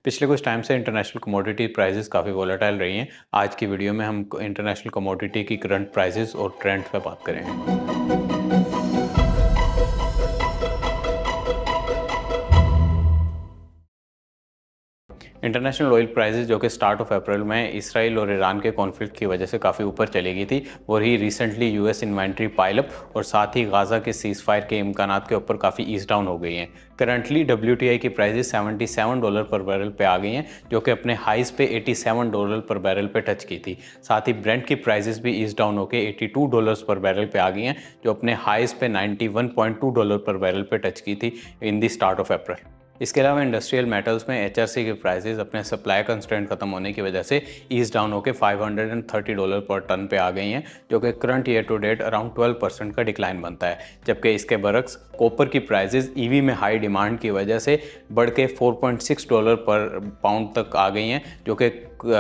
पिछले कुछ टाइम से इंटरनेशनल कमोडिटी प्राइसेस काफ़ी वोलेटाइल रही हैं। आज की वीडियो में हम इंटरनेशनल कमोडिटी की करंट प्राइसेस और ट्रेंड्स पे बात करेंगे। इंटरनेशनल ऑयल प्राइसेस जो कि स्टार्ट ऑफ अप्रैल में इसराइल और ईरान के कॉन्फ्लिक्ट की वजह से काफ़ी ऊपर चली गई थी, वही रिसेंटली यूएस इन्वेंट्री पाइलअप और साथ ही गाज़ा के सीज फायर के इम्कानात के ऊपर काफ़ी ईज डाउन हो गई हैं। करंटली WTI की प्राइसेस $77 पर बैरल पे आ गई हैं, जो कि अपने हाइज पे $87 पर बैरल पे टच की थी। साथ ही ब्रेंट की प्राइसेस भी ईज डाउन होकर $82 पर बैरल पे आ गई हैं, जो अपने हाइज पे $91.2 पर बैरल पे टच की थी इन दी स्टार्ट ऑफ अप्रैल। इसके अलावा इंडस्ट्रियल मेटल्स में HRC के प्राइसेस अपने सप्लाई कंस्ट्रेंट खत्म होने की वजह से ईज डाउन होकर $530 पर टन पे आ गई हैं, जो कि current year to date around 12% का डिक्लाइन बनता है। जबकि इसके बरक्स कॉपर की प्राइसेस EV में हाई डिमांड की वजह से बढ़ के $4.6 पर पाउंड तक आ गई हैं, जो कि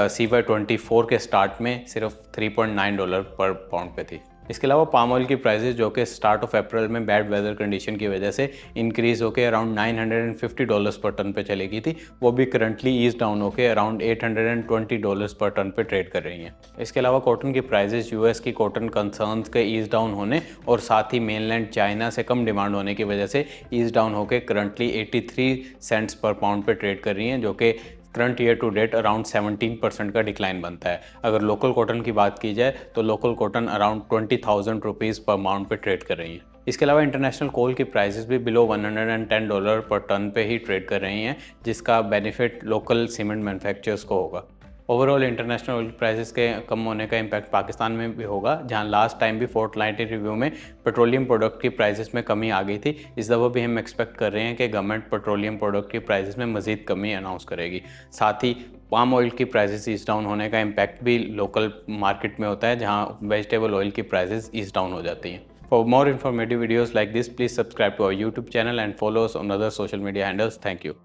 CY24 के स्टार्ट में सिर्फ $3.9 पर पाउंड पे थी। इसके अलावा पाम ऑयल की प्राइसेस जो कि स्टार्ट ऑफ अप्रैल में बैड वेदर कंडीशन की वजह से इंक्रीज होकर अराउंड $950 पर टन पे चली गई थी, वो भी करंटली ईज डाउन होकर अराउंड $820 पर टन पे ट्रेड कर रही हैं। इसके अलावा कॉटन की प्राइसेस यूएस की कॉटन कंसर्न्स के ईज डाउन होने और साथ ही मेनलैंड चाइना से कम डिमांड होने की वजह से ईज डाउन होकर करंटली 83 सेंट्स पर पाउंड पे ट्रेड कर रही हैं, जो कि current year to date around 17% का डिक्लाइन बनता है। अगर लोकल कॉटन की बात की जाए तो लोकल कॉटन अराउंड 20,000 रुपीज़ पर माउंट पे ट्रेड कर रही है। इसके अलावा इंटरनेशनल कोल की प्राइसेस भी बिलो $110 पर टन पे ही ट्रेड कर रही हैं, जिसका बेनिफिट लोकल सीमेंट मैन्युफैक्चरर्स को होगा। ओवरऑल इंटरनेशनल ऑयल प्राइसेस के कम होने का इम्पैक्ट पाकिस्तान में भी होगा, जहां लास्ट टाइम भी फोर्टनाइटली रिव्यू में पेट्रोलियम प्रोडक्ट की प्राइसेस में कमी आ गई थी। इस दफ़ा भी हम एक्सपेक्ट कर रहे हैं कि गवर्नमेंट पेट्रोलियम प्रोडक्ट की प्राइसेस में मज़ीद कमी अनाउंस करेगी। साथ ही पाम ऑयल की प्राइसेस ईज डाउन होने का इम्पैक्ट भी लोकल मार्केट में होता है, जहाँ वेजिटेबल ऑयल की प्राइसेस ईज डाउन हो जाती हैं। For more informative videos like this, please subscribe to our YouTube channel and follow us on other social media handles. Thank you.